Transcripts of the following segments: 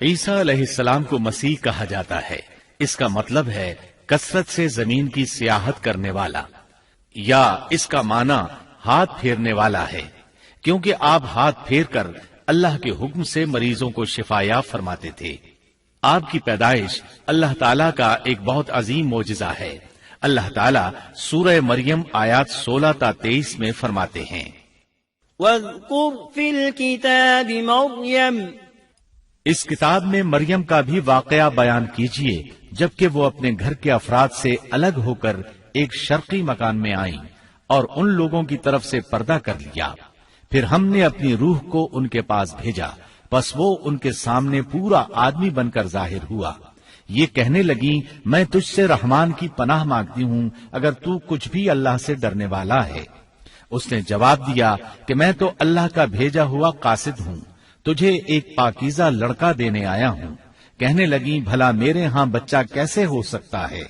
عیسیٰ علیہ السلام کو مسیح کہا جاتا ہے، اس کا مطلب ہے کثرت سے زمین کی سیاحت کرنے والا، یا اس کا معنی ہاتھ پھیرنے والا ہے، کیونکہ آپ ہاتھ پھیر کر اللہ کے حکم سے مریضوں کو شفا یاب فرماتے تھے۔ آپ کی پیدائش اللہ تعالیٰ کا ایک بہت عظیم معجزہ ہے۔ اللہ تعالیٰ سورہ مریم آیات 16 تا 23 میں فرماتے ہیں، وَاذْكُرْ فِي الْكِتَابِ مَرْيَمَ، اس کتاب میں مریم کا بھی واقعہ بیان کیجیے جبکہ وہ اپنے گھر کے افراد سے الگ ہو کر ایک شرقی مکان میں آئیں اور ان لوگوں کی طرف سے پردہ کر لیا، پھر ہم نے اپنی روح کو ان کے پاس بھیجا، پس وہ ان کے سامنے پورا آدمی بن کر ظاہر ہوا۔ یہ کہنے لگی، میں تجھ سے رحمان کی پناہ مانگتی ہوں اگر تو کچھ بھی اللہ سے ڈرنے والا ہے۔ اس نے جواب دیا کہ میں تو اللہ کا بھیجا ہوا قاصد ہوں، تجھے ایک پاکیزہ لڑکا دینے آیا ہوں۔ کہنے لگی، بھلا میرے ہاں بچہ کیسے ہو سکتا ہے؟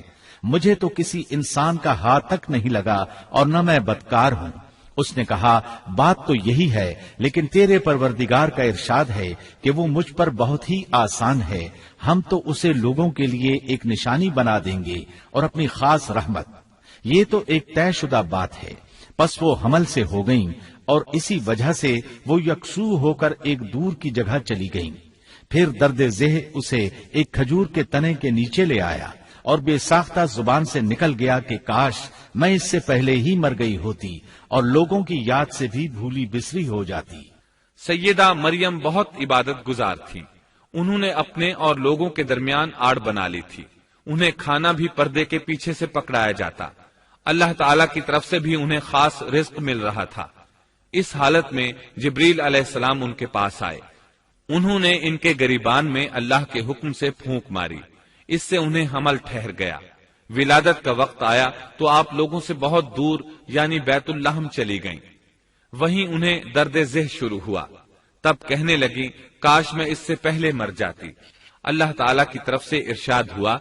مجھے تو کسی انسان کا ہاتھ تک نہیں لگا اور نہ میں بدکار ہوں۔ اس نے کہا، بات تو یہی ہے، لیکن تیرے پروردگار کا ارشاد ہے کہ وہ مجھ پر بہت ہی آسان ہے، ہم تو اسے لوگوں کے لیے ایک نشانی بنا دیں گے اور اپنی خاص رحمت۔ یہ تو ایک طے شدہ بات ہے۔ پس وہ حمل سے ہو گئیں اور اسی وجہ سے وہ یکسو ہو کر ایک دور کی جگہ چلی گئیں۔ پھر درد ذہ اسے ایک کھجور کے تنے کے نیچے لے آیا اور بے ساختہ زبان سے نکل گیا کہ کاش میں اس سے پہلے ہی مر گئی ہوتی اور لوگوں کی یاد سے بھی بھولی بسری ہو جاتی۔ سیدہ مریم بہت عبادت گزار تھی۔ انہوں نے اپنے اور لوگوں کے درمیان آڑ بنا لی تھی۔ انہیں کھانا بھی پردے کے پیچھے سے پکڑایا جاتا۔ اللہ تعالیٰ کی طرف سے بھی انہیں خاص رزق مل رہا تھا۔ اس حالت میں جبریل علیہ السلام ان کے پاس آئے۔ انہوں نے ان کے گریبان میں اللہ کے حکم سے پھونک ماری، اس سے انہیں حمل ٹھہر گیا۔ ولادت کا وقت آیا تو آپ لوگوں سے بہت دور یعنی بیت اللحم چلی گئیں۔ وہیں انہیں درد ذہ شروع ہوا۔ تب کہنے لگی، کاش میں اس سے پہلے مر جاتی۔ اللہ تعالیٰ کی طرف سے ارشاد ہوا،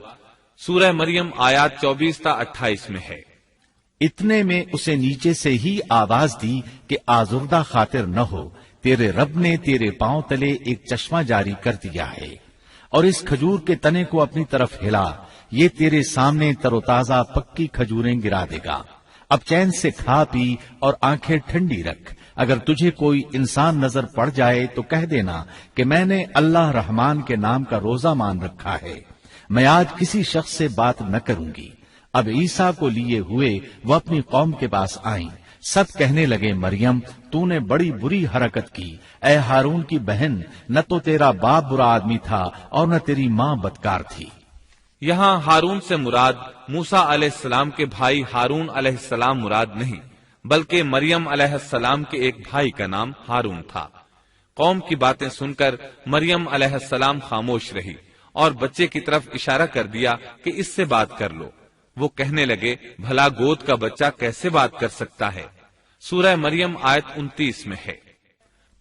سورہ مریم آیات 24 تا 28 میں ہے، اتنے میں اسے نیچے سے ہی آواز دی کہ آزردہ خاطر نہ ہو، تیرے رب نے تیرے پاؤں تلے ایک چشمہ جاری کر دیا ہے، اور اس کھجور کے تنے کو اپنی طرف ہلا، یہ تیرے سامنے تر و تازہ پکی کھجوریں گرا دے گا۔ اب چین سے کھا پی اور آنکھیں ٹھنڈی رکھ۔ اگر تجھے کوئی انسان نظر پڑ جائے تو کہہ دینا کہ میں نے اللہ رحمان کے نام کا روزہ مان رکھا ہے، میں آج کسی شخص سے بات نہ کروں گی۔ اب عیسیٰ کو لیے ہوئے وہ اپنی قوم کے پاس آئیں۔ سب کہنے لگے، مریم تو نے بڑی بری حرکت کی، اے ہارون کی بہن، نہ تو تیرا باپ برا آدمی تھا اور نہ تیری ماں بدکار تھی۔ یہاں ہارون سے مراد موسیٰ علیہ السلام کے بھائی ہارون علیہ السلام مراد نہیں، بلکہ مریم علیہ السلام کے ایک بھائی کا نام ہارون تھا۔ قوم کی باتیں سن کر مریم علیہ السلام خاموش رہی اور بچے کی طرف اشارہ کر دیا کہ اس سے بات کر لو۔ وہ کہنے لگے، بھلا گود کا بچہ کیسے بات کر سکتا ہے؟ سورہ مریم آیت 29 میں ہے،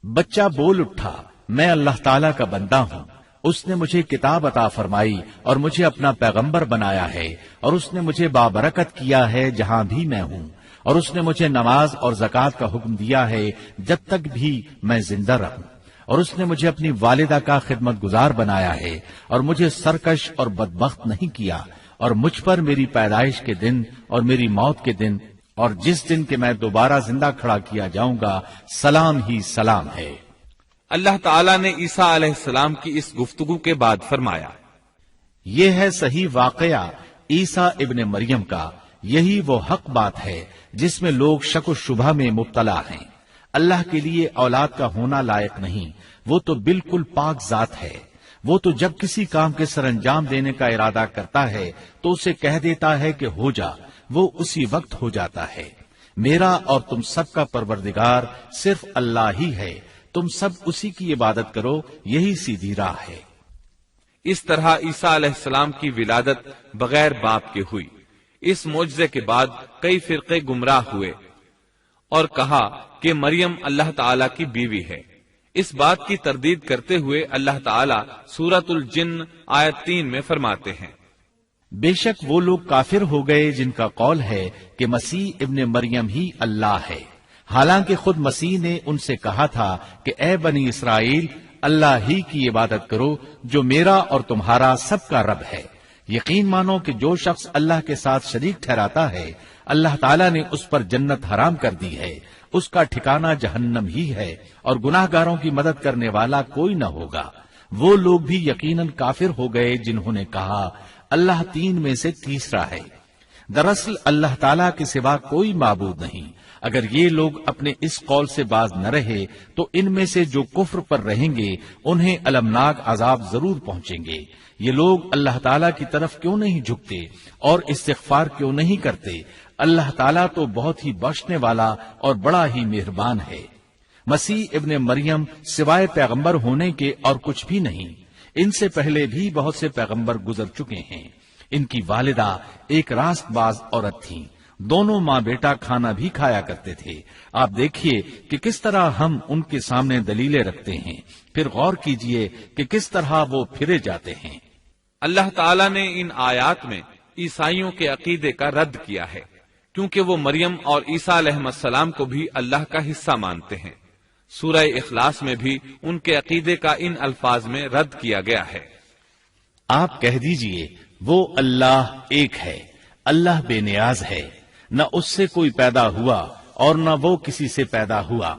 بچہ بول اٹھا، میں اللہ تعالیٰ کا بندہ ہوں، اس نے مجھے کتاب عطا فرمائی اور مجھے اپنا پیغمبر بنایا ہے، اور اس نے مجھے بابرکت کیا ہے جہاں بھی میں ہوں، اور اس نے مجھے نماز اور زکوٰۃ کا حکم دیا ہے جب تک بھی میں زندہ رہوں، اور اس نے مجھے اپنی والدہ کا خدمت گزار بنایا ہے اور مجھے سرکش اور بدبخت نہیں کیا، اور مجھ پر میری پیدائش کے دن اور میری موت کے دن اور جس دن کہ میں دوبارہ زندہ کھڑا کیا جاؤں گا سلام ہی سلام ہے۔ اللہ تعالیٰ نے عیسیٰ علیہ السلام کی اس گفتگو کے بعد فرمایا، یہ ہے صحیح واقعہ عیسیٰ ابن مریم کا، یہی وہ حق بات ہے جس میں لوگ شک و شبہ میں مبتلا ہیں۔ اللہ کے لیے اولاد کا ہونا لائق نہیں، وہ تو بالکل پاک ذات ہے۔ وہ تو جب کسی کام کے سر انجام دینے کا ارادہ کرتا ہے تو اسے کہہ دیتا ہے کہ ہو جا، وہ اسی وقت ہو جاتا ہے۔ میرا اور تم سب کا پروردگار صرف اللہ ہی ہے، تم سب اسی کی عبادت کرو، یہی سیدھی راہ ہے۔ اس طرح عیسیٰ علیہ السلام کی ولادت بغیر باپ کے ہوئی۔ اس معجزے کے بعد کئی فرقے گمراہ ہوئے اور کہا کہ مریم اللہ تعالیٰ کی بیوی ہے۔ اس بات کی تردید کرتے ہوئے اللہ تعالیٰ سورۃ الجن آیت 3 میں فرماتے ہیں، بے شک وہ لوگ کافر ہو گئے جن کا قول ہے کہ مسیح ابن مریم ہی اللہ ہے، حالانکہ خود مسیح نے ان سے کہا تھا کہ اے بنی اسرائیل، اللہ ہی کی عبادت کرو جو میرا اور تمہارا سب کا رب ہے۔ یقین مانو کہ جو شخص اللہ کے ساتھ شریک ٹھہراتا ہے اللہ تعالیٰ نے اس پر جنت حرام کر دی ہے، اس کا ٹھکانہ جہنم ہی ہے، اور گناہ گاروں کی مدد کرنے والا کوئی نہ ہوگا۔ وہ لوگ بھی یقیناً کافر ہو گئے جنہوں نے کہا اللہ تین میں سے تیسرا ہے۔ دراصل اللہ تعالیٰ کے سوا کوئی معبود نہیں۔ اگر یہ لوگ اپنے اس قول سے باز نہ رہے تو ان میں سے جو کفر پر رہیں گے انہیں المناک عذاب ضرور پہنچیں گے۔ یہ لوگ اللہ تعالیٰ کی طرف کیوں نہیں جھکتے اور استغفار کیوں نہیں کرتے؟ اللہ تعالیٰ تو بہت ہی بخشنے والا اور بڑا ہی مہربان ہے۔ مسیح ابن مریم سوائے پیغمبر ہونے کے اور کچھ بھی نہیں۔ ان سے پہلے بھی بہت سے پیغمبر گزر چکے ہیں۔ ان کی والدہ ایک راست باز عورت تھیں، دونوں ماں بیٹا کھانا بھی کھایا کرتے تھے۔ آپ دیکھیے کہ کس طرح ہم ان کے سامنے دلیلیں رکھتے ہیں، پھر غور کیجئے کہ کس طرح وہ پھرے جاتے ہیں۔ اللہ تعالیٰ نے ان آیات میں عیسائیوں کے عقیدے کا رد کیا ہے، کیونکہ وہ مریم اور عیسیٰ علیہ السلام کو بھی اللہ کا حصہ مانتے ہیں۔ سورہ اخلاص میں بھی ان کے عقیدے کا ان الفاظ میں رد کیا گیا ہے۔ آپ کہہ دیجئے وہ اللہ ایک ہے، اللہ بے نیاز ہے، نہ اس سے کوئی پیدا ہوا اور نہ وہ کسی سے پیدا ہوا،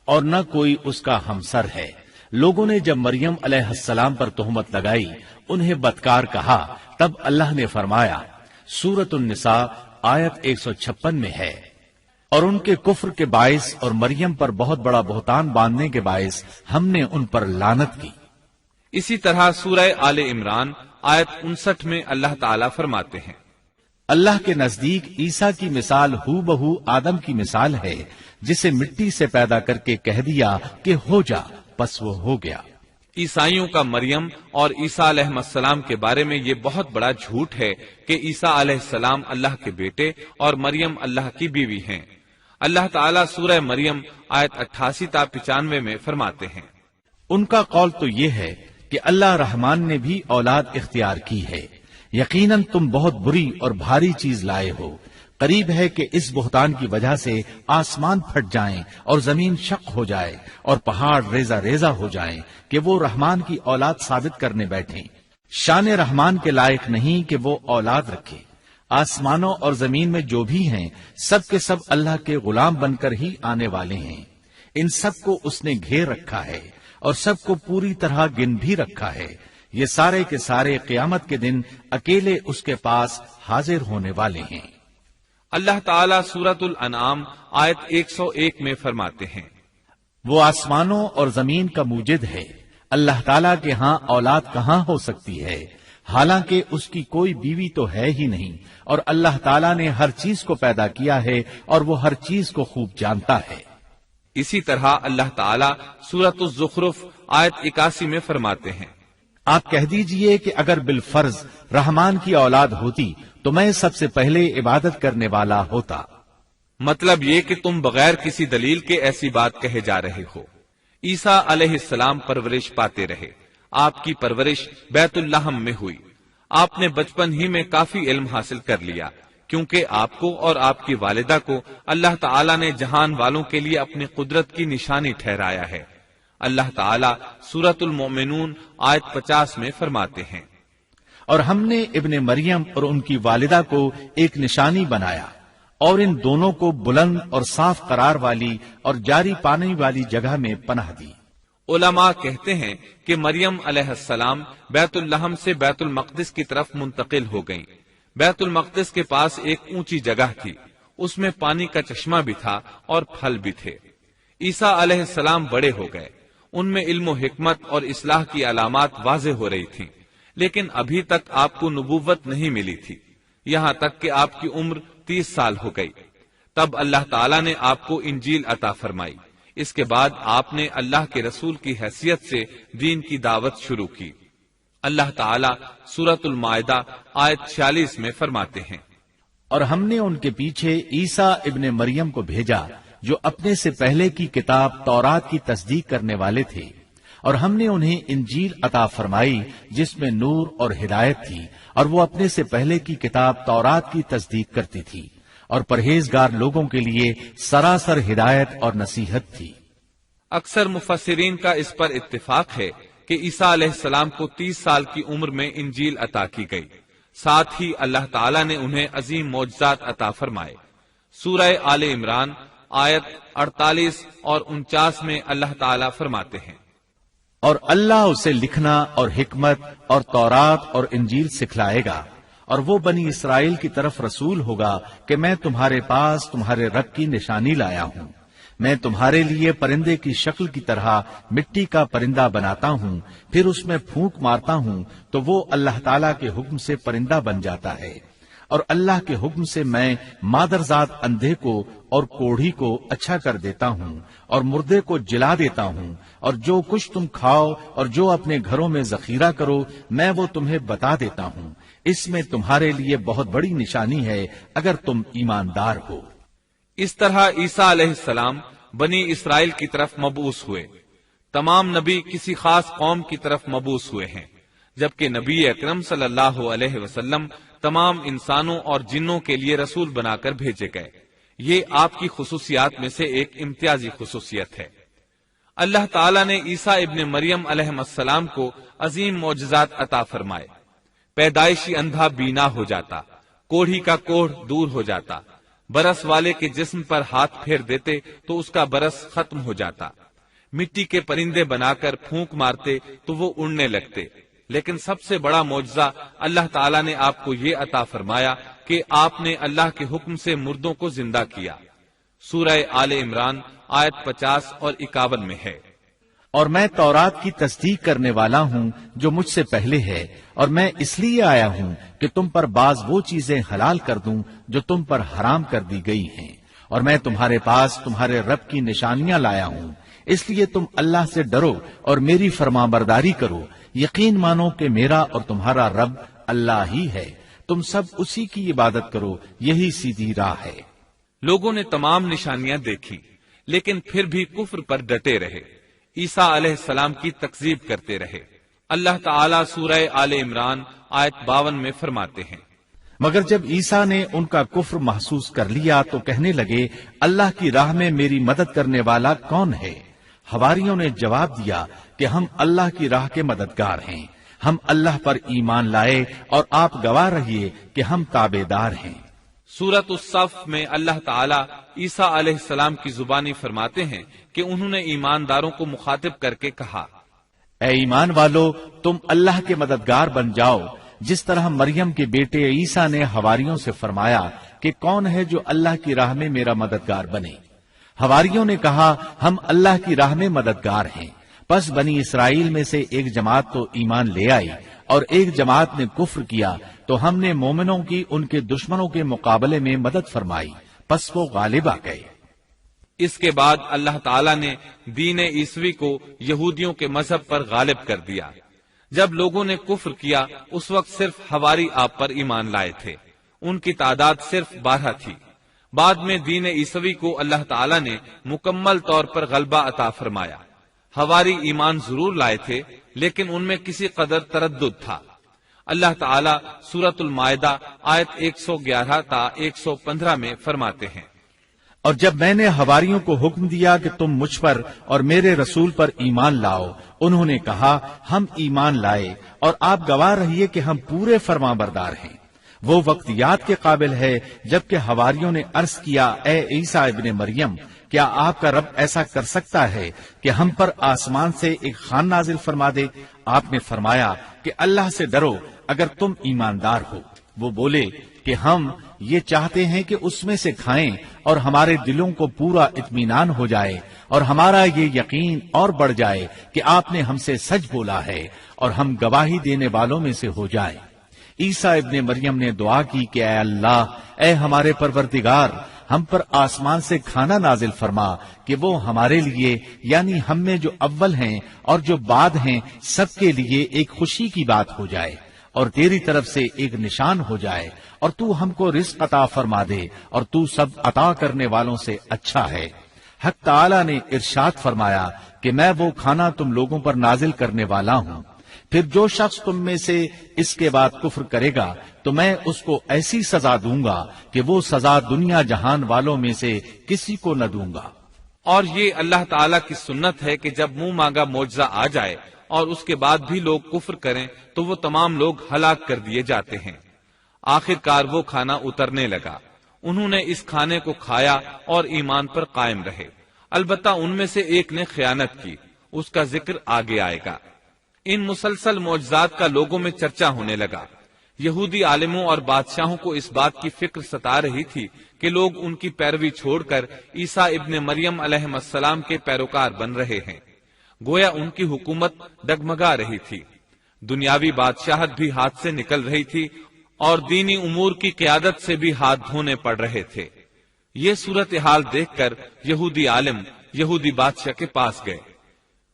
اور نہ کوئی اس کا ہمسر ہے۔ لوگوں نے جب مریم علیہ السلام پر تہمت لگائی، انہیں بدکار کہا، تب اللہ نے فرمایا، سورۃ النساء آیت 156 میں ہے، اور ان کے کفر کے باعث اور مریم پر بہت بڑا بہتان باندھنے کے باعث ہم نے ان پر لعنت کی۔ اسی طرح سورہ آل عمران آیت 59 میں اللہ تعالیٰ فرماتے ہیں، اللہ کے نزدیک عیسیٰ کی مثال ہو بہو آدم کی مثال ہے، جسے مٹی سے پیدا کر کے کہہ دیا کہ ہو جا، پس وہ ہو گیا۔ عیسائیوں کا مریم اور عیسیٰ علیہ السلام کے بارے میں یہ بہت بڑا جھوٹ ہے کہ عیسیٰ علیہ السلام اللہ کے بیٹے اور مریم اللہ کی بیوی ہیں۔ اللہ تعالیٰ سورہ مریم آیت 88 تا 95 میں فرماتے ہیں، ان کا قول تو یہ ہے کہ اللہ رحمان نے بھی اولاد اختیار کی ہے، یقیناً تم بہت بری اور بھاری چیز لائے ہو۔ قریب ہے کہ اس بہتان کی وجہ سے آسمان پھٹ جائیں اور زمین شق ہو جائے اور پہاڑ ریزہ ریزہ ہو جائیں کہ وہ رحمان کی اولاد ثابت کرنے بیٹھیں۔ شان رحمان کے لائق نہیں کہ وہ اولاد رکھے۔ آسمانوں اور زمین میں جو بھی ہیں سب کے سب اللہ کے غلام بن کر ہی آنے والے ہیں۔ ان سب کو اس نے گھیر رکھا ہے اور سب کو پوری طرح گن بھی رکھا ہے۔ یہ سارے کے سارے قیامت کے دن اکیلے اس کے پاس حاضر ہونے والے ہیں۔ اللہ تعالیٰ سورۃ الانعام آیت 101 میں فرماتے ہیں، وہ آسمانوں اور زمین کا موجد ہے، اللہ تعالیٰ کے ہاں اولاد کہاں ہو سکتی ہے، حالانکہ اس کی کوئی بیوی تو ہے ہی نہیں، اور اللہ تعالیٰ نے ہر چیز کو پیدا کیا ہے اور وہ ہر چیز کو خوب جانتا ہے۔ اسی طرح اللہ تعالیٰ سورۃ الزخرف آیت 81 میں فرماتے ہیں، آپ کہہ دیجئے کہ اگر بالفرض رحمان کی اولاد ہوتی تو میں سب سے پہلے عبادت کرنے والا ہوتا۔ مطلب یہ کہ تم بغیر کسی دلیل کے ایسی بات کہے جا رہے ہو۔ عیسیٰ علیہ السلام پرورش پاتے رہے، آپ کی پرورش بیت اللحم میں ہوئی۔ آپ نے بچپن ہی میں کافی علم حاصل کر لیا، کیونکہ آپ کو اور آپ کی والدہ کو اللہ تعالیٰ نے جہان والوں کے لیے اپنی قدرت کی نشانی ٹھہرایا ہے۔ اللہ تعالیٰ سورۃ المؤمنون آیت 50 میں فرماتے ہیں، اور ہم نے ابن مریم اور ان کی والدہ کو ایک نشانی بنایا اور ان دونوں کو بلند اور صاف قرار والی اور جاری پانی والی جگہ میں پناہ دی۔ علماء کہتے ہیں کہ مریم علیہ السلام بیت اللحم سے بیت المقدس کی طرف منتقل ہو گئیں۔ بیت المقدس کے پاس ایک اونچی جگہ تھی، اس میں پانی کا چشمہ بھی تھا اور پھل بھی تھے۔ عیسیٰ علیہ السلام بڑے ہو گئے، ان میں علم و حکمت اور اصلاح کی علامات واضح ہو رہی تھیں، لیکن ابھی تک آپ کو نبوت نہیں ملی تھی، یہاں تک کہ آپ کی عمر 30 سال ہو گئی۔ تب اللہ تعالیٰ نے آپ کو انجیل عطا فرمائی۔ اس کے بعد آپ نے اللہ کے رسول کی حیثیت سے دین کی دعوت شروع کی۔ اللہ تعالیٰ سورۃ المائدہ آیت 46 میں فرماتے ہیں، اور ہم نے ان کے پیچھے عیسیٰ ابن مریم کو بھیجا جو اپنے سے پہلے کی کتاب تورات کی تصدیق کرنے والے تھے، اور ہم نے انہیں انجیل عطا فرمائی جس میں نور اور ہدایت تھی، اور وہ اپنے سے پہلے کی کتاب تورات کی تصدیق کرتی تھی اور پرہیزگار لوگوں کے لیے سراسر ہدایت اور نصیحت تھی۔ اکثر مفسرین کا اس پر اتفاق ہے کہ عیسیٰ علیہ السلام کو 30 سال کی عمر میں انجیل عطا کی گئی، ساتھ ہی اللہ تعالیٰ نے انہیں عظیم معجزات عطا فرمائے۔ سورہ آل عمران آیت 48 اور 49 میں اللہ تعالیٰ فرماتے ہیں، اور اللہ اسے لکھنا اور حکمت اور تورات اور انجیل سکھلائے گا، اور وہ بنی اسرائیل کی طرف رسول ہوگا کہ میں تمہارے پاس تمہارے رب کی نشانی لایا ہوں۔ میں تمہارے لیے پرندے کی شکل کی طرح مٹی کا پرندہ بناتا ہوں، پھر اس میں پھونک مارتا ہوں تو وہ اللہ تعالیٰ کے حکم سے پرندہ بن جاتا ہے، اور اللہ کے حکم سے میں مادرزاد اندھے کو اور کوڑھی کو اچھا کر دیتا ہوں، اور مردے کو جلا دیتا ہوں، اور جو کچھ تم کھاؤ اور جو اپنے گھروں میں ذخیرہ کرو میں وہ تمہیں بتا دیتا ہوں۔ اس میں تمہارے لیے بہت بڑی نشانی ہے اگر تم ایماندار ہو۔ اس طرح عیسیٰ علیہ السلام بنی اسرائیل کی طرف مبعوث ہوئے۔ تمام نبی کسی خاص قوم کی طرف مبعوث ہوئے ہیں، جبکہ نبی اکرم صلی اللہ علیہ وسلم تمام انسانوں اور جنوں کے لیے رسول بنا کر بھیجے گئے۔ یہ آپ کی خصوصیات میں سے ایک امتیازی خصوصیت ہے۔ اللہ تعالیٰ نے عیسیٰ ابن مریم علیہ السلام کو عظیم معجزات عطا فرمائے۔ پیدائشی اندھا بینا ہو جاتا، کوڑھی کا کوڑھ دور ہو جاتا، برس والے کے جسم پر ہاتھ پھیر دیتے تو اس کا برس ختم ہو جاتا، مٹی کے پرندے بنا کر پھونک مارتے تو وہ اڑنے لگتے۔ لیکن سب سے بڑا معجزہ اللہ تعالیٰ نے آپ کو یہ عطا فرمایا کہ آپ نے اللہ کے حکم سے مردوں کو زندہ کیا۔ سورہ آل عمران آیت 50 اور 51 میں ہے، اور میں تورات کی تصدیق کرنے والا ہوں جو مجھ سے پہلے ہے، اور میں اس لیے آیا ہوں کہ تم پر بعض وہ چیزیں حلال کر دوں جو تم پر حرام کر دی گئی ہیں، اور میں تمہارے پاس تمہارے رب کی نشانیاں لایا ہوں، اس لیے تم اللہ سے ڈرو اور میری فرمانبرداری کرو۔ یقین مانو کہ میرا اور تمہارا رب اللہ ہی ہے، تم سب اسی کی عبادت کرو، یہی سیدھی راہ ہے۔ لوگوں نے تمام نشانیاں دیکھی لیکن پھر بھی کفر پر ڈٹے رہے، عیسیٰ علیہ السلام کی تکذیب کرتے رہے۔ اللہ تعالیٰ سورہ آل عمران آیت 52 میں فرماتے ہیں، مگر جب عیسیٰ نے ان کا کفر محسوس کر لیا تو کہنے لگے، اللہ کی راہ میں میری مدد کرنے والا کون ہے؟ حواریوں نے جواب دیا کہ ہم اللہ کی راہ کے مددگار ہیں، ہم اللہ پر ایمان لائے اور آپ گواہ رہیے کہ ہم تابعدار ہیں۔ سورۃ الصف میں اللہ تعالیٰ عیسیٰ علیہ السلام کی زبانی فرماتے ہیں کہ انہوں نے ایمانداروں کو مخاطب کر کے کہا، اے ایمان والو، تم اللہ کے مددگار بن جاؤ، جس طرح مریم کے بیٹے عیسیٰ نے حواریوں سے فرمایا کہ کون ہے جو اللہ کی راہ میں میرا مددگار بنے؟ حواریوں نے کہا، ہم اللہ کی راہ میں مددگار ہیں۔ پس بنی اسرائیل میں سے ایک جماعت تو ایمان لے آئی اور ایک جماعت نے کفر کیا، تو ہم نے مومنوں کی ان کے دشمنوں کے مقابلے میں مدد فرمائی، پس وہ غالب آ گئے۔ اس کے بعد اللہ تعالیٰ نے دین عیسوی کو یہودیوں کے مذہب پر غالب کر دیا۔ جب لوگوں نے کفر کیا اس وقت صرف حواری آپ پر ایمان لائے تھے، ان کی تعداد صرف 12 تھی۔ بعد میں دین عیسوی کو اللہ تعالیٰ نے مکمل طور پر غلبہ عطا فرمایا۔ حواری ایمان ضرور لائے تھے لیکن ان میں کسی قدر تردد تھا۔ اللہ تعالیٰ سورۃ المائدہ آیت 111 تا 115 میں فرماتے ہیں، اور جب میں نے حواریوں کو حکم دیا کہ تم مجھ پر اور میرے رسول پر ایمان لاؤ، انہوں نے کہا ہم ایمان لائے اور آپ گواہ رہیے کہ ہم پورے فرمانبردار ہیں۔ وہ وقت یاد کے قابل ہے جبکہ حواریوں نے عرض کیا، اے عیسیٰ ابن مریم، کیا آپ کا رب ایسا کر سکتا ہے کہ ہم پر آسمان سے ایک خوان نازل فرما دے؟ آپ نے فرمایا کہ اللہ سے ڈرو اگر تم ایماندار ہو۔ وہ بولے کہ ہم یہ چاہتے ہیں کہ اس میں سے کھائیں اور ہمارے دلوں کو پورا اطمینان ہو جائے اور ہمارا یہ یقین اور بڑھ جائے کہ آپ نے ہم سے سچ بولا ہے اور ہم گواہی دینے والوں میں سے ہو جائیں۔ عیسیٰ ابن مریم نے دعا کی کہ اے اللہ، اے ہمارے پروردگار، ہم پر آسمان سے کھانا نازل فرما کہ وہ ہمارے لیے یعنی ہم میں جو اول ہیں اور جو بعد ہیں سب کے لیے ایک خوشی کی بات ہو جائے اور تیری طرف سے ایک نشان ہو جائے، اور تو ہم کو رزق عطا فرما دے اور تو سب عطا کرنے والوں سے اچھا ہے۔ حق تعالی نے ارشاد فرمایا کہ میں وہ کھانا تم لوگوں پر نازل کرنے والا ہوں، پھر جو شخص تم میں سے اس کے بعد کفر کرے گا تو میں اس کو ایسی سزا دوں گا کہ وہ سزا دنیا جہان والوں میں سے کسی کو نہ دوں گا۔ اور یہ اللہ تعالیٰ کی سنت ہے کہ جب منہ مانگا معجزہ آ جائے اور اس کے بعد بھی لوگ کفر کریں تو وہ تمام لوگ ہلاک کر دیے جاتے ہیں۔ آخر کار وہ کھانا اترنے لگا، انہوں نے اس کھانے کو کھایا اور ایمان پر قائم رہے، البتہ ان میں سے ایک نے خیانت کی، اس کا ذکر آگے آئے گا۔ ان مسلسل معجزات کا لوگوں میں چرچا ہونے لگا۔ یہودی عالموں اور بادشاہوں کو اس بات کی فکر ستا رہی تھی کہ لوگ ان کی پیروی چھوڑ کر عیسیٰ ابن مریم علیہ السلام کے پیروکار بن رہے ہیں، گویا ان کی حکومت ڈگمگا رہی تھی، دنیاوی بادشاہت بھی ہاتھ سے نکل رہی تھی اور دینی امور کی قیادت سے بھی ہاتھ دھونے پڑ رہے تھے۔ یہ صورتحال دیکھ کر یہودی عالم یہودی بادشاہ کے پاس گئے،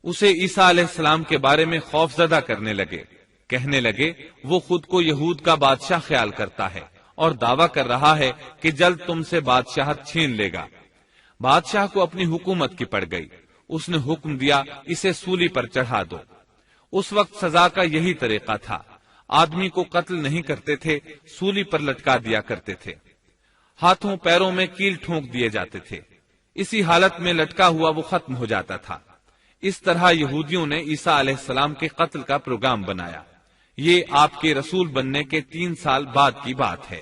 اسے عیسیٰ علیہ السلام کے بارے میں خوف زدہ کرنے لگے، کہنے لگے وہ خود کو یہود کا بادشاہ خیال کرتا ہے اور دعویٰ کر رہا ہے کہ جلد تم سے بادشاہت چھین لے گا۔ بادشاہ کو اپنی حکومت کی پڑ گئی، اس نے حکم دیا اسے سولی پر چڑھا دو۔ اس وقت سزا کا یہی طریقہ تھا، آدمی کو قتل نہیں کرتے تھے، سولی پر لٹکا دیا کرتے تھے، ہاتھوں پیروں میں کیل ٹھونک دیے جاتے تھے، اسی حالت میں لٹکا ہوا وہ ختم ہو جاتا تھا۔ اس طرح یہودیوں نے عیسیٰ علیہ السلام کے قتل کا پروگرام بنایا۔ یہ آپ کے رسول بننے کے 3 سال بعد کی بات ہے۔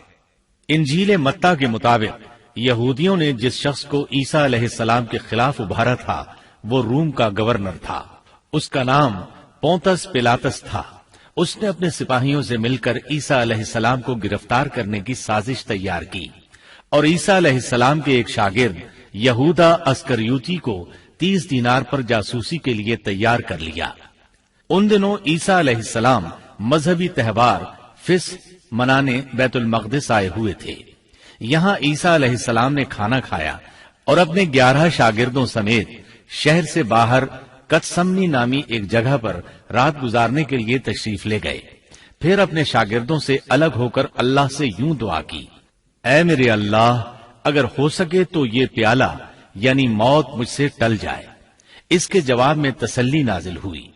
انجیل متی کے مطابق یہودیوں نے جس شخص کو عیسیٰ علیہ السلام کے خلاف ابھارا تھا وہ روم کا گورنر تھا، اس کا نام پونتس پیلاطس تھا۔ اس نے اپنے سپاہیوں سے مل کر عیسیٰ علیہ السلام کو گرفتار کرنے کی سازش تیار کی اور عیسیٰ علیہ السلام کے ایک شاگرد یہودا اسکریوتی کو 30 دینار پر جاسوسی کے لیے تیار کر لیا۔ ان دنوں عیسیٰ علیہ السلام مذہبی تہوار فصح منانے بیت المقدس آئے ہوئے تھے۔ یہاں عیسیٰ علیہ السلام نے کھانا کھایا اور اپنے 11 شاگردوں سمیت شہر سے باہر کتسمنی نامی ایک جگہ پر رات گزارنے کے لیے تشریف لے گئے۔ پھر اپنے شاگردوں سے الگ ہو کر اللہ سے یوں دعا کی، اے میرے اللہ، اگر ہو سکے تو یہ پیالہ یعنی موت مجھ سے ٹل جائے۔ اس کے جواب میں تسلی نازل ہوئی۔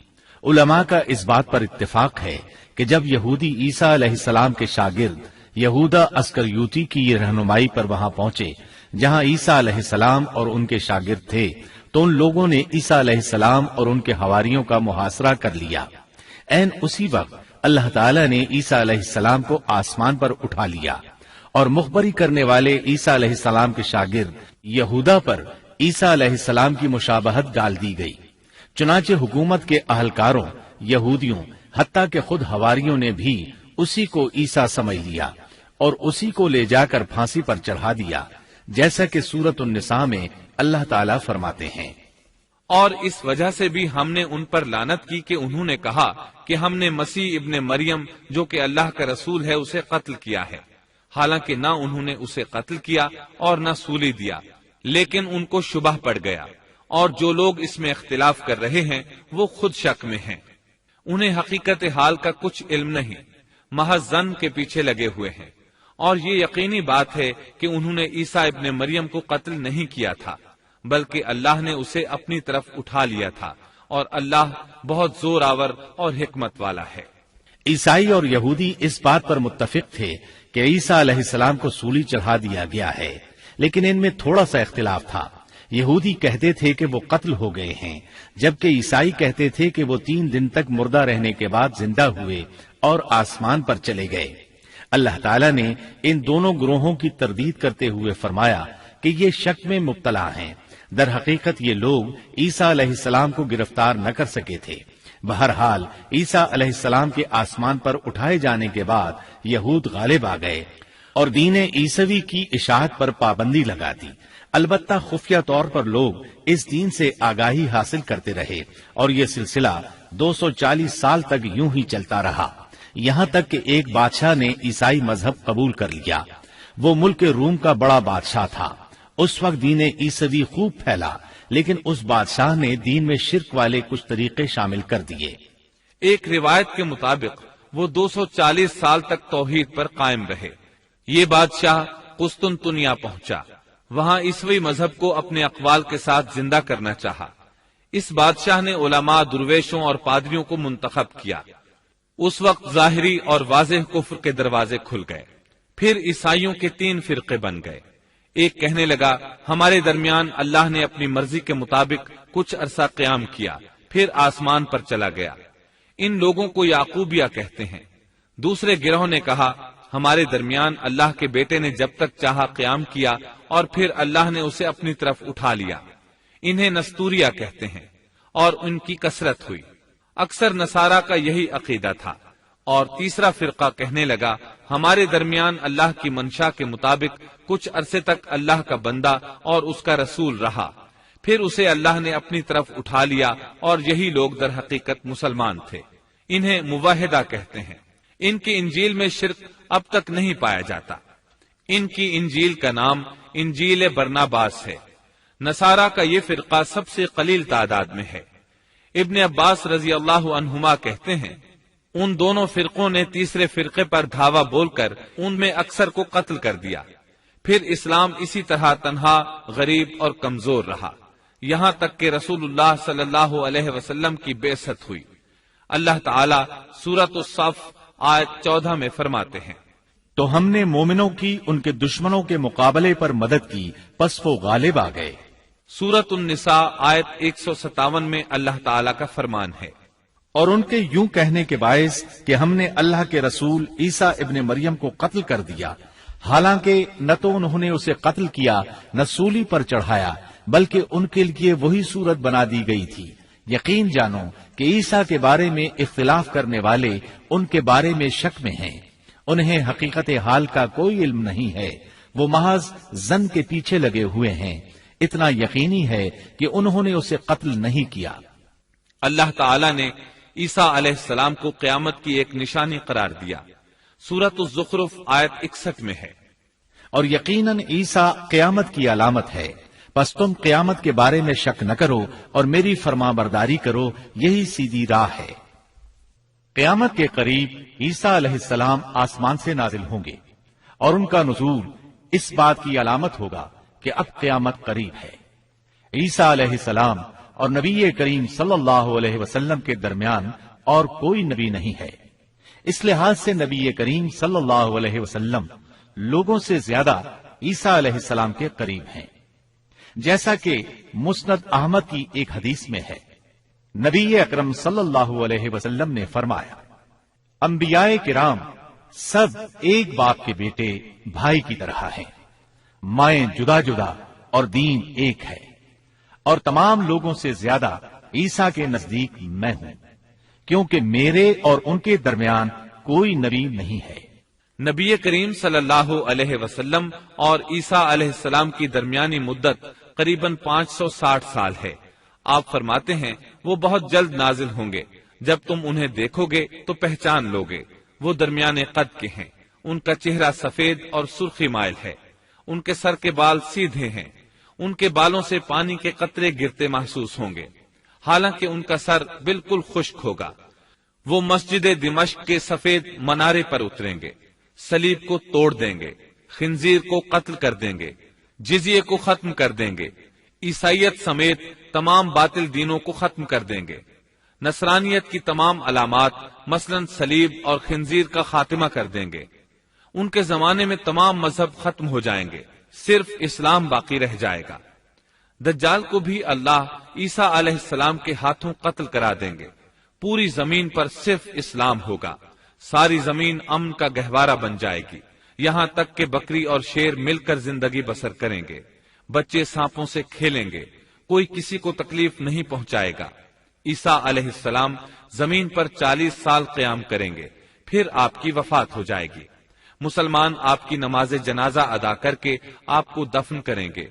علماء کا اس بات پر اتفاق ہے کہ جب یہودی عیسیٰ علیہ السلام کے شاگرد یہودا اسکریوتی کی یہ رہنمائی پر وہاں پہنچے جہاں عیسیٰ علیہ السلام اور ان کے شاگرد تھے، تو ان لوگوں نے عیسیٰ علیہ السلام اور ان کے حواریوں کا محاصرہ کر لیا۔ عین اسی وقت اللہ تعالیٰ نے عیسیٰ علیہ السلام کو آسمان پر اٹھا لیا اور مخبری کرنے والے عیسیٰ علیہ السلام کے شاگرد یہودا پر عیسیٰ علیہ السلام کی مشابہت ڈال دی گئی۔ چنانچہ حکومت کے اہلکاروں، یہودیوں، حتیٰ کہ خود حواریوں نے بھی اسی کو عیسیٰ سمجھ لیا اور اسی کو لے جا کر پھانسی پر چڑھا دیا، جیسا کہ سورۃ النساء میں اللہ تعالیٰ فرماتے ہیں، اور اس وجہ سے بھی ہم نے ان پر لعنت کی کہ انہوں نے کہا کہ ہم نے مسیح ابن مریم جو کہ اللہ کا رسول ہے اسے قتل کیا ہے، حالانکہ نہ انہوں نے اسے قتل کیا اور نہ سولی دیا، لیکن ان کو شبہ پڑ گیا، اور جو لوگ اس میں اختلاف کر رہے ہیں وہ خود شک میں ہیں، انہیں حقیقت حال کا کچھ علم نہیں، محض ظن کے پیچھے لگے ہوئے ہیں۔ اور یہ یقینی بات ہے کہ انہوں نے عیسیٰ ابن مریم کو قتل نہیں کیا تھا، بلکہ اللہ نے اسے اپنی طرف اٹھا لیا تھا، اور اللہ بہت زور آور اور حکمت والا ہے۔ عیسائی اور یہودی اس بات پر متفق تھے کہ عیسیٰ علیہ السلام کو سولی چڑھا دیا گیا ہے، لیکن ان میں تھوڑا سا اختلاف تھا۔ یہودی کہتے تھے کہ وہ قتل ہو گئے ہیں، جبکہ عیسائی کہتے تھے کہ وہ 3 دن تک مردہ رہنے کے بعد زندہ ہوئے اور آسمان پر چلے گئے۔ اللہ تعالیٰ نے ان دونوں گروہوں کی تردید کرتے ہوئے فرمایا کہ یہ شک میں مبتلا ہیں، در حقیقت یہ لوگ عیسیٰ علیہ السلام کو گرفتار نہ کر سکے تھے۔ بہرحال عیسیٰ علیہ السلام کے آسمان پر اٹھائے جانے کے بعد یہود غالب آ گئے اور دین عیسوی کی اشاعت پر پابندی لگا دی۔ البتہ خفیہ طور پر لوگ اس دین سے آگاہی حاصل کرتے رہے اور یہ سلسلہ 240 سال تک یوں ہی چلتا رہا، یہاں تک کہ ایک بادشاہ نے عیسائی مذہب قبول کر لیا۔ وہ ملک روم کا بڑا بادشاہ تھا۔ اس وقت دین عیسوی خوب پھیلا، لیکن اس بادشاہ نے دین میں شرک والے کچھ طریقے شامل کر دیے۔ ایک روایت کے مطابق وہ 240 سال تک توحید پر قائم رہے۔ یہ بادشاہ قسطنطنیہ پہنچا، وہاں عیسوی مذہب کو اپنے اقوال کے ساتھ زندہ کرنا چاہا۔ اس بادشاہ نے علماء، درویشوں اور پادریوں کو منتخب کیا۔ اس وقت ظاہری اور واضح کفر کے دروازے کھل گئے۔ پھر عیسائیوں کے 3 فرقے بن گئے۔ ایک کہنے لگا ہمارے درمیان اللہ نے اپنی مرضی کے مطابق کچھ عرصہ قیام کیا، پھر آسمان پر چلا گیا۔ ان لوگوں کو یعقوبیہ کہتے ہیں۔ دوسرے گروہ نے کہا ہمارے درمیان اللہ کے بیٹے نے جب تک چاہا قیام کیا اور پھر اللہ نے اسے اپنی طرف اٹھا لیا۔ انہیں نستوریہ کہتے ہیں اور ان کی کثرت ہوئی۔ اکثر نصارہ کا یہی عقیدہ تھا۔ اور تیسرا فرقہ کہنے لگا ہمارے درمیان اللہ کی منشا کے مطابق کچھ عرصے تک اللہ کا بندہ اور اس کا رسول رہا، پھر اسے اللہ نے اپنی طرف اٹھا لیا، اور یہی لوگ در حقیقت مسلمان تھے۔ انہیں موحدہ کہتے ہیں۔ ان کی انجیل میں شرک اب تک نہیں پایا جاتا۔ ان کی انجیل کا نام انجیل برناباس ہے۔ نصارہ کا یہ فرقہ سب سے قلیل تعداد میں ہے۔ ابن عباس رضی اللہ عنہما کہتے ہیں ان دونوں فرقوں نے تیسرے فرقے پر دھاوا بول کر ان میں اکثر کو قتل کر دیا۔ پھر اسلام اسی طرح تنہا، غریب اور کمزور رہا، یہاں تک کہ رسول اللہ صلی اللہ علیہ وسلم کی بعثت ہوئی۔ اللہ تعالی سورۃ الصف آیت 14 میں فرماتے ہیں تو ہم نے مومنوں کی ان کے دشمنوں کے مقابلے پر مدد کی، پس وہ غالب آ گئے۔ سورۃ النساء آیت 157 میں اللہ تعالی کا فرمان ہے اور ان کے یوں کہنے کے باعث کہ ہم نے اللہ کے رسول عیسیٰ ابن مریم کو قتل کر دیا، حالانکہ نہ تو انہوں نے اسے قتل کیا نہ سولی پر چڑھایا، بلکہ ان کے لیے وہی صورت بنا دی گئی تھی۔ یقین جانو کہ عیسیٰ کے بارے میں اختلاف کرنے والے ان کے بارے میں شک میں ہیں، انہیں حقیقت حال کا کوئی علم نہیں ہے، وہ محض ظن کے پیچھے لگے ہوئے ہیں۔ اتنا یقینی ہے کہ انہوں نے اسے قتل نہیں کیا۔ اللہ تعالی نے عیسیٰ علیہ السلام کو قیامت کی ایک نشانی قرار دیا۔ سورۃ الزخرف آیت 61 میں ہے اور یقیناً عیسیٰ قیامت کی علامت ہے، پس تم قیامت کے بارے میں شک نہ کرو اور میری فرما برداری کرو، یہی سیدھی راہ ہے۔ قیامت کے قریب عیسیٰ علیہ السلام آسمان سے نازل ہوں گے، اور ان کا نزول اس بات کی علامت ہوگا کہ اب قیامت قریب ہے۔ عیسیٰ علیہ السلام اور نبی کریم صلی اللہ علیہ وسلم کے درمیان اور کوئی نبی نہیں ہے، اس لحاظ سے نبی کریم صلی اللہ علیہ وسلم لوگوں سے زیادہ عیسیٰ علیہ السلام کے قریب ہیں، جیسا کہ مسند احمد کی ایک حدیث میں ہے۔ نبی اکرم صلی اللہ علیہ وسلم نے فرمایا انبیاء کرام سب ایک باپ کے بیٹے بھائی کی طرح ہیں، مائیں جدا جدا اور دین ایک ہے، اور تمام لوگوں سے زیادہ عیسیٰ کے نزدیک میں ہوں، کیونکہ میرے اور ان کے درمیان کوئی نبی نہیں ہے۔ نبی کریم صلی اللہ علیہ وسلم اور عیسیٰ علیہ السلام کی درمیانی مدت قریباً 560 سال ہے۔ آپ فرماتے ہیں وہ بہت جلد نازل ہوں گے، جب تم انہیں دیکھو گے تو پہچان لوگے۔ وہ درمیانے قد کے ہیں، ان کا چہرہ سفید اور سرخی مائل ہے، ان کے سر کے بال سیدھے ہیں، ان کے بالوں سے پانی کے قطرے گرتے محسوس ہوں گے، حالانکہ ان کا سر بالکل خشک ہوگا۔ وہ مسجد دمشق کے سفید منارے پر اتریں گے، صلیب کو توڑ دیں گے، خنزیر کو قتل کر دیں گے، جزیے کو ختم کر دیں گے، عیسائیت سمیت تمام باطل دینوں کو ختم کر دیں گے، نصرانیت کی تمام علامات مثلا صلیب اور خنزیر کا خاتمہ کر دیں گے۔ ان کے زمانے میں تمام مذہب ختم ہو جائیں گے، صرف اسلام باقی رہ جائے گا۔ دجال کو بھی اللہ عیسیٰ علیہ السلام کے ہاتھوں قتل کرا دیں گے۔ پوری زمین پر صرف اسلام ہوگا، ساری زمین امن کا گہوارہ بن جائے گی، یہاں تک کہ بکری اور شیر مل کر زندگی بسر کریں گے، بچے سانپوں سے کھیلیں گے، کوئی کسی کو تکلیف نہیں پہنچائے گا۔ عیسیٰ علیہ السلام زمین پر 40 سال قیام کریں گے، پھر آپ کی وفات ہو جائے گی۔ مسلمان آپ کی نماز جنازہ ادا کر کے آپ کو دفن کریں گے۔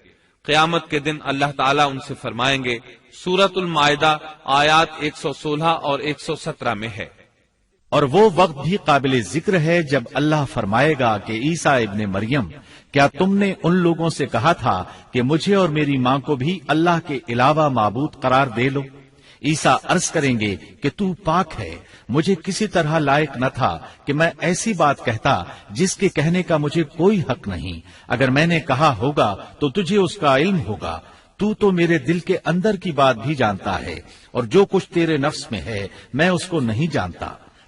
قیامت کے دن اللہ تعالیٰ ان سے فرمائیں گے، سورۃ المائدہ آیات 116 اور 117 میں ہے۔ اور وہ وقت بھی قابل ذکر ہے جب اللہ فرمائے گا کہ عیسیٰ ابن مریم، کیا تم نے ان لوگوں سے کہا تھا کہ مجھے اور میری ماں کو بھی اللہ کے علاوہ معبود قرار دے لو؟ عیسیٰ عرض کریں گے کہ تو پاک ہے، مجھے کسی طرح لائق نہ تھا کہ میں ایسی بات کہتا جس کے کہنے کا مجھے کوئی حق نہیں۔ اگر میں نے کہا ہوگا تو تجھے اس کا علم ہوگا، تو میرے دل کے اندر کی بات بھی جانتا ہے، اور جو کچھ تیرے نفس میں ہے میں اس کو نہیں جانتا۔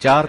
4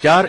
4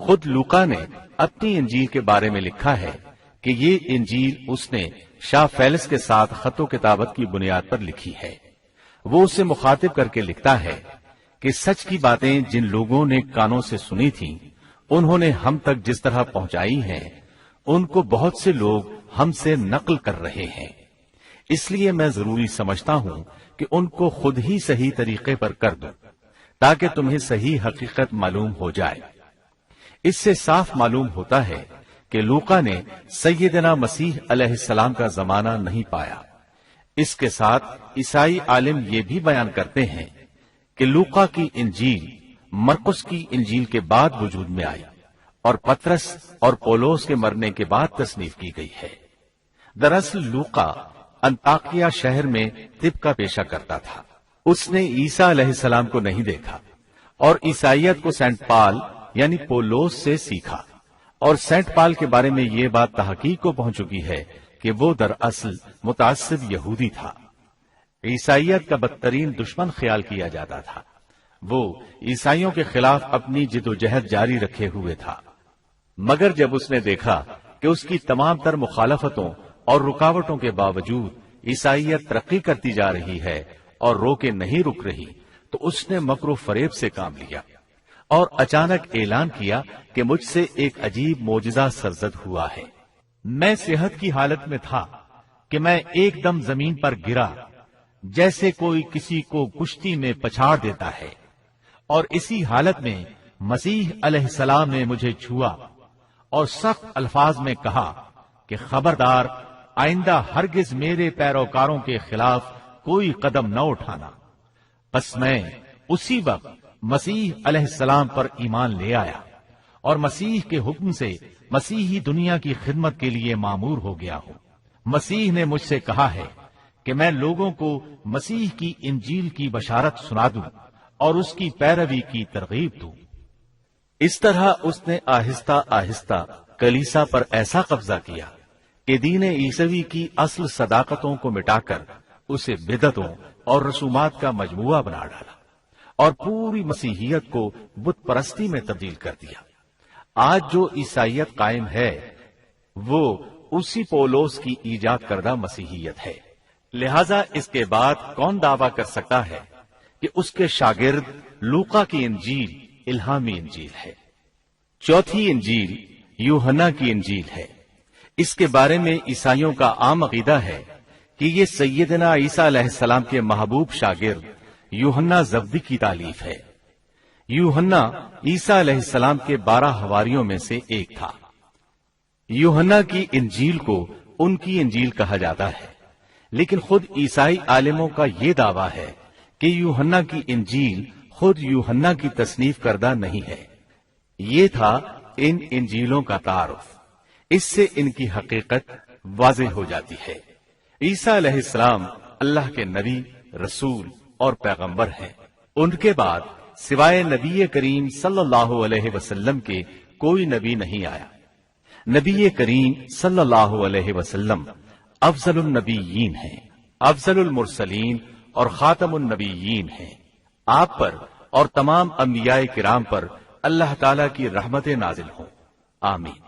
خود لوقا نے اپنی انجیل کے بارے میں لکھا ہے کہ یہ انجیل اس نے شاہ فیلس کے ساتھ خط و کتابت کی بنیاد پر لکھی ہے۔ وہ اسے مخاطب کر کے لکھتا ہے کہ سچ کی باتیں جن لوگوں نے کانوں سے سنی تھیں انہوں نے ہم تک جس طرح پہنچائی ہیں ان کو بہت سے لوگ ہم سے نقل کر رہے ہیں، اس لیے میں ضروری سمجھتا ہوں کہ ان کو خود ہی صحیح طریقے پر کر دوں تاکہ تمہیں صحیح حقیقت معلوم ہو جائے۔ اس سے صاف معلوم ہوتا ہے کہ لوقا نے سیدنا مسیح علیہ السلام کا زمانہ نہیں پایا۔ اس کے ساتھ عیسائی عالم یہ بھی بیان کرتے ہیں کہ لوقا کی انجیل مرقس کی انجیل کے بعد وجود میں آئی اور پطرس اور پولوس کے مرنے کے بعد تصنیف کی گئی ہے۔ دراصل لوقا انطاکیہ شہر میں طب کا پیشہ کرتا تھا۔ اس نے عیسیٰ علیہ السلام کو نہیں دیکھا اور عیسائیت کو سینٹ پال یعنی پولوس سے سیکھا، اور سینٹ پال کے بارے میں یہ بات تحقیق کو پہنچ چکی ہے کہ وہ دراصل متعصب یہودی تھا۔ عیسائیت کا بدترین دشمن خیال کیا جاتا تھا۔ وہ عیسائیوں کے خلاف اپنی جدوجہد جاری رکھے ہوئے تھا، مگر جب اس نے دیکھا کہ اس کی تمام تر مخالفتوں اور رکاوٹوں کے باوجود عیسائیت ترقی کرتی جا رہی ہے اور روکے نہیں رک رہی، تو اس نے مکر و فریب سے کام لیا اور اچانک اعلان کیا کہ مجھ سے ایک عجیب معجزہ سرزد ہوا ہے۔ میں صحت کی حالت میں تھا کہ میں ایک دم زمین پر گرا جیسے کوئی کسی کو کشتی میں پچھاڑ دیتا ہے، اور اسی حالت میں مسیح علیہ السلام نے مجھے چھوا اور سخت الفاظ میں کہا کہ خبردار، آئندہ ہرگز میرے پیروکاروں کے خلاف کوئی قدم نہ اٹھانا۔ بس میں اسی وقت مسیح علیہ السلام پر ایمان لے آیا اور مسیح کے حکم سے مسیحی دنیا کی خدمت کے لیے مامور ہو گیا ہوں۔ مسیح نے مجھ سے کہا ہے کہ میں لوگوں کو مسیح کی انجیل کی بشارت سنا دوں اور اس کی پیروی کی ترغیب دوں۔ اس طرح اس نے آہستہ آہستہ کلیسا پر ایسا قبضہ کیا کہ دین عیسوی کی اصل صداقتوں کو مٹا کر اسے بدعتوں اور رسومات کا مجموعہ بنا ڈالا اور پوری مسیحیت کو بت پرستی میں تبدیل کر دیا۔ آج جو عیسائیت قائم ہے وہ اسی پولوس کی ایجاد کردہ مسیحیت ہے۔ لہذا اس کے بعد کون دعویٰ کر سکتا ہے کہ اس کے شاگرد لوقا کی انجیل الہامی انجیل ہے؟ چوتھی انجیل یوحنا کی انجیل ہے۔ اس کے بارے میں عیسائیوں کا عام عقیدہ ہے کہ یہ سیدنا عیسیٰ علیہ السلام کے محبوب شاگرد یوحنا زبدی کی تالیف ہے۔ یوحنا عیسیٰ علیہ السلام کے 12 حواریوں میں سے ایک تھا۔ یوحنا کی انجیل کو ان کی انجیل کہا جاتا ہے، لیکن خود عیسائی عالموں کا یہ دعویٰ ہے کہ یوحنا کی انجیل خود یوحنا کی تصنیف کردہ نہیں ہے۔ یہ تھا ان انجیلوں کا تعارف۔ اس سے ان کی حقیقت واضح ہو جاتی ہے۔ عیسیٰ علیہ السلام اللہ کے نبی، رسول اور پیغمبر ہیں۔ ان کے بعد سوائے نبی کریم صلی اللہ علیہ وسلم کے کوئی نبی نہیں آیا۔ نبی کریم صلی اللہ علیہ وسلم افضل النبیین ہیں، افضل المرسلین اور خاتم النبیین ہیں۔ آپ پر اور تمام انبیاء کرام پر اللہ تعالی کی رحمتیں نازل ہوں، آمین۔